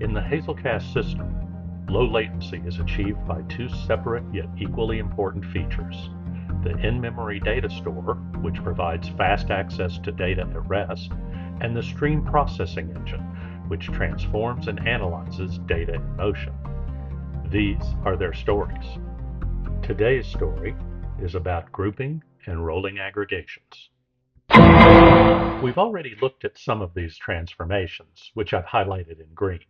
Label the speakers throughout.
Speaker 1: In the Hazelcast system, low latency is achieved by two separate yet equally important features: the in-memory data store, which provides fast access to data at rest, and the stream processing engine, which transforms and analyzes data in motion. These are their stories. Today's story is about grouping and rolling aggregations. We've already looked at some of these transformations, which I've highlighted in green.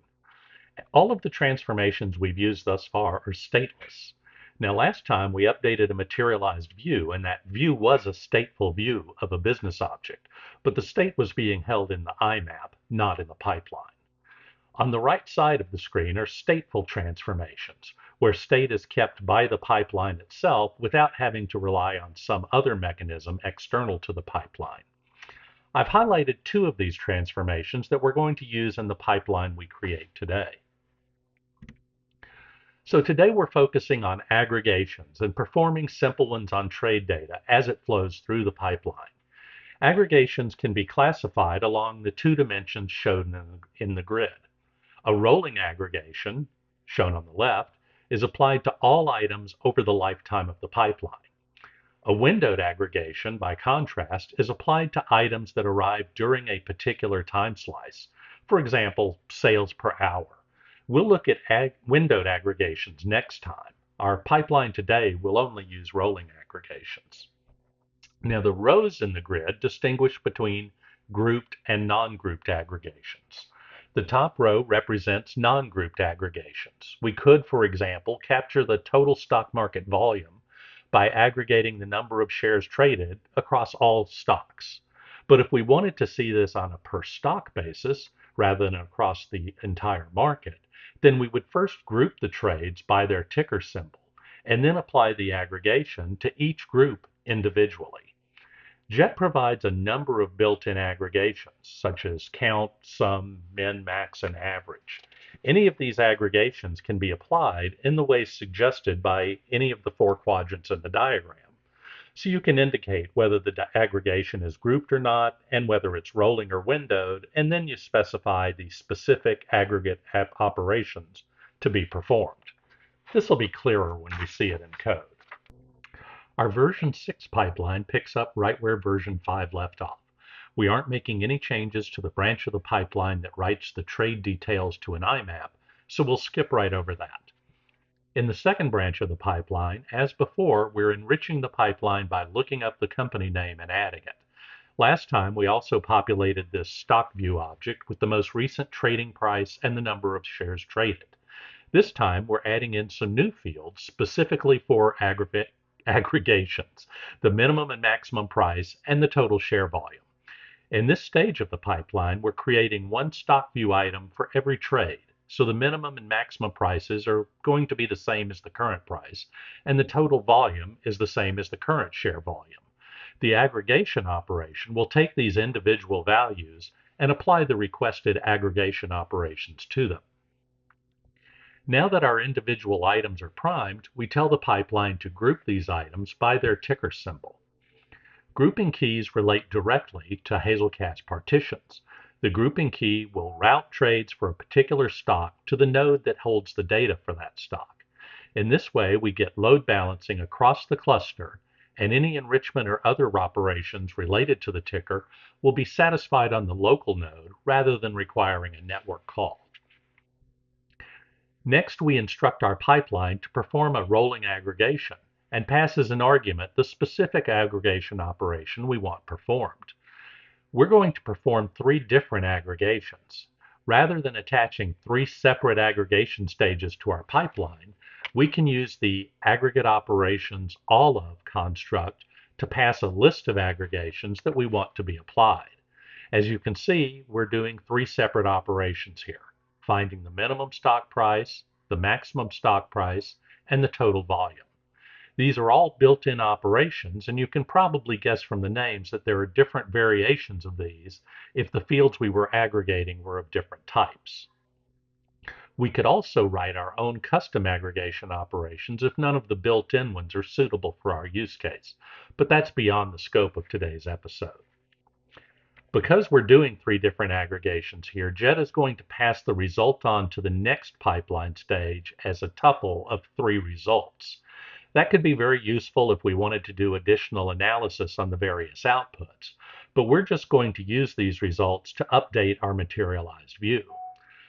Speaker 1: All of the transformations we've used thus far are stateless. Now, last time we updated a materialized view, and that view was a stateful view of a business object, but the state was being held in the IMAP, not in the pipeline. On the right side of the screen are stateful transformations, where state is kept by the pipeline itself without having to rely on some other mechanism external to the pipeline. I've highlighted two of these transformations that we're going to use in the pipeline we create today. So today we're focusing on aggregations and performing simple ones on trade data as it flows through the pipeline. Aggregations can be classified along the two dimensions shown in the grid. A rolling aggregation, shown on the left, is applied to all items over the lifetime of the pipeline. A windowed aggregation, by contrast, is applied to items that arrive during a particular time slice, for example, sales per hour. We'll look at windowed aggregations next time. Our pipeline today will only use rolling aggregations. Now, the rows in the grid distinguish between grouped and non-grouped aggregations. The top row represents non-grouped aggregations. We could, for example, capture the total stock market volume by aggregating the number of shares traded across all stocks. But if we wanted to see this on a per stock basis rather than across the entire market, then we would first group the trades by their ticker symbol and then apply the aggregation to each group individually. JET provides a number of built-in aggregations, such as count, sum, min, max, and average. Any of these aggregations can be applied in the way suggested by any of the four quadrants in the diagram. So you can indicate whether the aggregation is grouped or not, and whether it's rolling or windowed, and then you specify the specific aggregate operations to be performed. This will be clearer when we see it in code. Our version 6 pipeline picks up right where version 5 left off. We aren't making any changes to the branch of the pipeline that writes the trade details to an IMAP, so we'll skip right over that. In the second branch of the pipeline, as before, we're enriching the pipeline by looking up the company name and adding it. Last time, we also populated this stock view object with the most recent trading price and the number of shares traded. This time, we're adding in some new fields specifically for aggregations, the minimum and maximum price, and the total share volume. In this stage of the pipeline, we're creating one stock view item for every trade. So the minimum and maximum prices are going to be the same as the current price, and the total volume is the same as the current share volume. The aggregation operation will take these individual values and apply the requested aggregation operations to them. Now that our individual items are primed, we tell the pipeline to group these items by their ticker symbol. Grouping keys relate directly to Hazelcast partitions. The grouping key will route trades for a particular stock to the node that holds the data for that stock. In this way, we get load balancing across the cluster, and any enrichment or other operations related to the ticker will be satisfied on the local node rather than requiring a network call. Next, we instruct our pipeline to perform a rolling aggregation and pass as an argument the specific aggregation operation we want performed. We're going to perform three different aggregations. Rather than attaching three separate aggregation stages to our pipeline, we can use the aggregate operations all of construct to pass a list of aggregations that we want to be applied. As you can see, we're doing three separate operations here: finding the minimum stock price, the maximum stock price, and the total volume. These are all built-in operations, and you can probably guess from the names that there are different variations of these if the fields we were aggregating were of different types. We could also write our own custom aggregation operations if none of the built-in ones are suitable for our use case, but that's beyond the scope of today's episode. Because we're doing three different aggregations here, Jet is going to pass the result on to the next pipeline stage as a tuple of three results. That could be very useful if we wanted to do additional analysis on the various outputs, but we're just going to use these results to update our materialized view.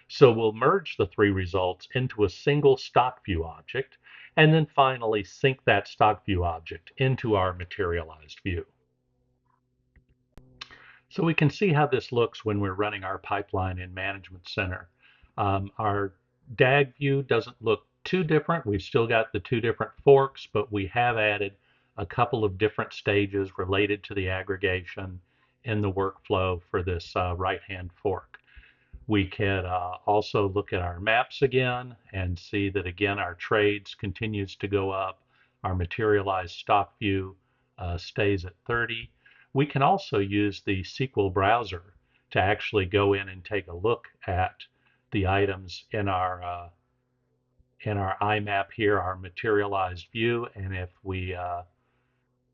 Speaker 1: So we'll merge the three results into a single stock view object, and then finally sync that stock view object into our materialized view. So we can see how this looks when we're running our pipeline in Management Center. Our DAG view doesn't look too different. We've still got the two different forks, but we have added a couple of different stages related to the aggregation in the workflow for this right-hand fork. We can also look at our maps again and see that again our trades continues to go up. Our materialized stock view stays at 30. We can also use the SQL browser to actually go in and take a look at the items in our IMAP here, our materialized view, and if we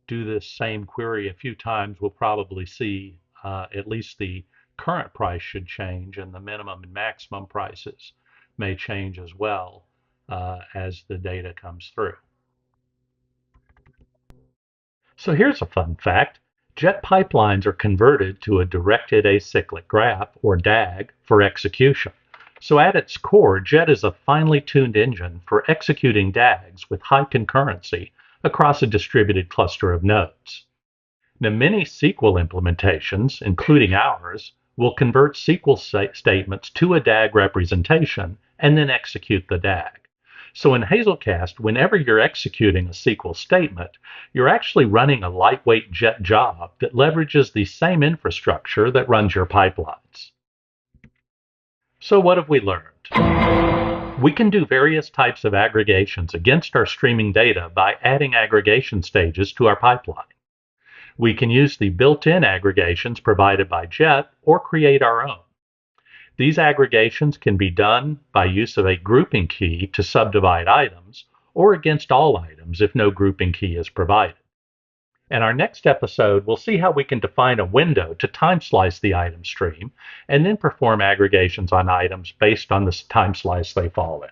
Speaker 1: do this same query a few times, we'll probably see at least the current price should change, and the minimum and maximum prices may change as well as the data comes through. So here's a fun fact. Jet pipelines are converted to a directed acyclic graph, or DAG, for execution. So at its core, Jet is a finely tuned engine for executing DAGs with high concurrency across a distributed cluster of nodes. Now, many SQL implementations, including ours, will convert SQL statements to a DAG representation and then execute the DAG. So in Hazelcast, whenever you're executing a SQL statement, you're actually running a lightweight Jet job that leverages the same infrastructure that runs your pipelines. So what have we learned? We can do various types of aggregations against our streaming data by adding aggregation stages to our pipeline. We can use the built-in aggregations provided by Jet or create our own. These aggregations can be done by use of a grouping key to subdivide items or against all items if no grouping key is provided. In our next episode, we'll see how we can define a window to time slice the item stream and then perform aggregations on items based on the time slice they fall in.